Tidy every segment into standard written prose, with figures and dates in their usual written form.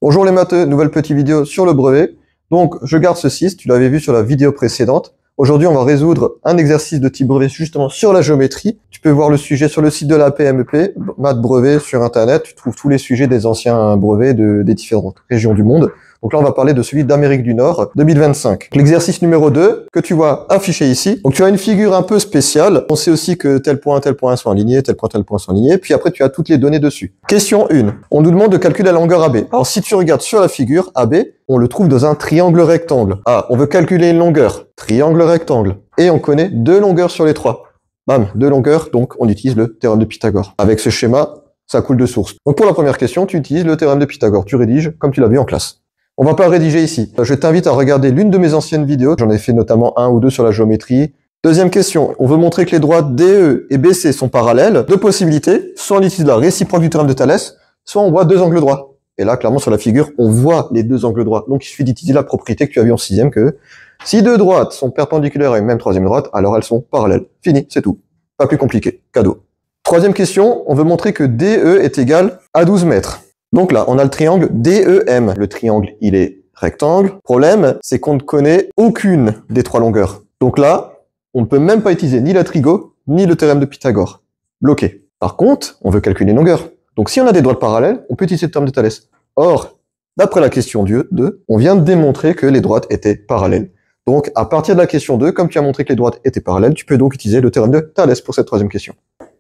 Bonjour les matheux, nouvelle petite vidéo sur le brevet. Donc je garde ce 6, tu l'avais vu sur la vidéo précédente. Aujourd'hui on va résoudre un exercice de type brevet justement sur la géométrie. Tu peux voir le sujet sur le site de la PMEP, Maths Brevet sur internet, tu trouves tous les sujets des anciens brevets des différentes régions du monde. Donc là on va parler de celui d'Amérique du Nord 2025. L'exercice numéro 2 que tu vois affiché ici. Donc tu as une figure un peu spéciale. On sait aussi que tel point sont alignés, tel point sont alignés. Puis après tu as toutes les données dessus. Question 1. On nous demande de calculer la longueur AB. Alors si tu regardes sur la figure AB, on le trouve dans un triangle rectangle. Ah, on veut calculer une longueur. Triangle rectangle. Et on connaît deux longueurs sur les trois. Bam, deux longueurs, donc on utilise le théorème de Pythagore. Avec ce schéma, ça coule de source. Donc pour la première question, tu utilises le théorème de Pythagore. Tu rédiges comme tu l'as vu en classe. On va pas rédiger ici. Je t'invite à regarder l'une de mes anciennes vidéos. J'en ai fait notamment un ou deux sur la géométrie. Deuxième question. On veut montrer que les droites DE et BC sont parallèles. Deux possibilités. Soit on utilise la réciproque du théorème de Thalès, soit on voit deux angles droits. Et là, clairement, sur la figure, on voit les deux angles droits. Donc, il suffit d'utiliser la propriété que tu as vue en sixième que si deux droites sont perpendiculaires à une même troisième droite, alors elles sont parallèles. Fini, c'est tout. Pas plus compliqué. Cadeau. Troisième question. On veut montrer que DE est égal à 12 mètres. Donc là, on a le triangle DEM. Le triangle, il est rectangle. Problème, c'est qu'on ne connaît aucune des trois longueurs. Donc là, on ne peut même pas utiliser ni la trigo, ni le théorème de Pythagore. Bloqué. Par contre, on veut calculer une longueur. Donc si on a des droites parallèles, on peut utiliser le théorème de Thalès. Or, d'après la question 2, on vient de démontrer que les droites étaient parallèles. Donc, à partir de la question 2, comme tu as montré que les droites étaient parallèles, tu peux donc utiliser le théorème de Thalès pour cette troisième question.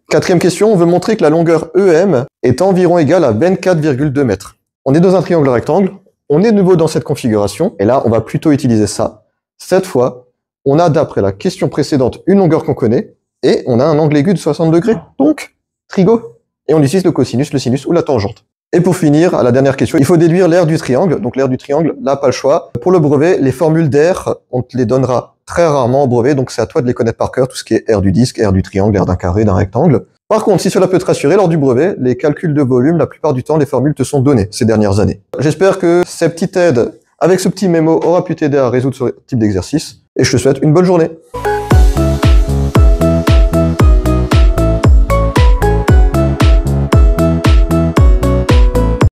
Quatrième question, on veut montrer que la longueur EM est environ égale à 24,2 mètres. On est dans un triangle rectangle, on est de nouveau dans cette configuration, et là, on va plutôt utiliser ça. Cette fois, on a, d'après la question précédente, une longueur qu'on connaît, et on a un angle aigu de 60 degrés. Donc, trigo. Et on utilise le cosinus, le sinus ou la tangente. Et pour finir, à la dernière question, il faut déduire l'aire du triangle. Donc l'aire du triangle, là, pas le choix. Pour le brevet, les formules d'aire, on te les donnera très rarement au brevet, donc c'est à toi de les connaître par cœur, tout ce qui est aire du disque, aire du triangle, aire d'un carré, d'un rectangle. Par contre, si cela peut te rassurer, lors du brevet, les calculs de volume, la plupart du temps, les formules te sont données ces dernières années. J'espère que cette petite aide, avec ce petit mémo, aura pu t'aider à résoudre ce type d'exercice, et je te souhaite une bonne journée.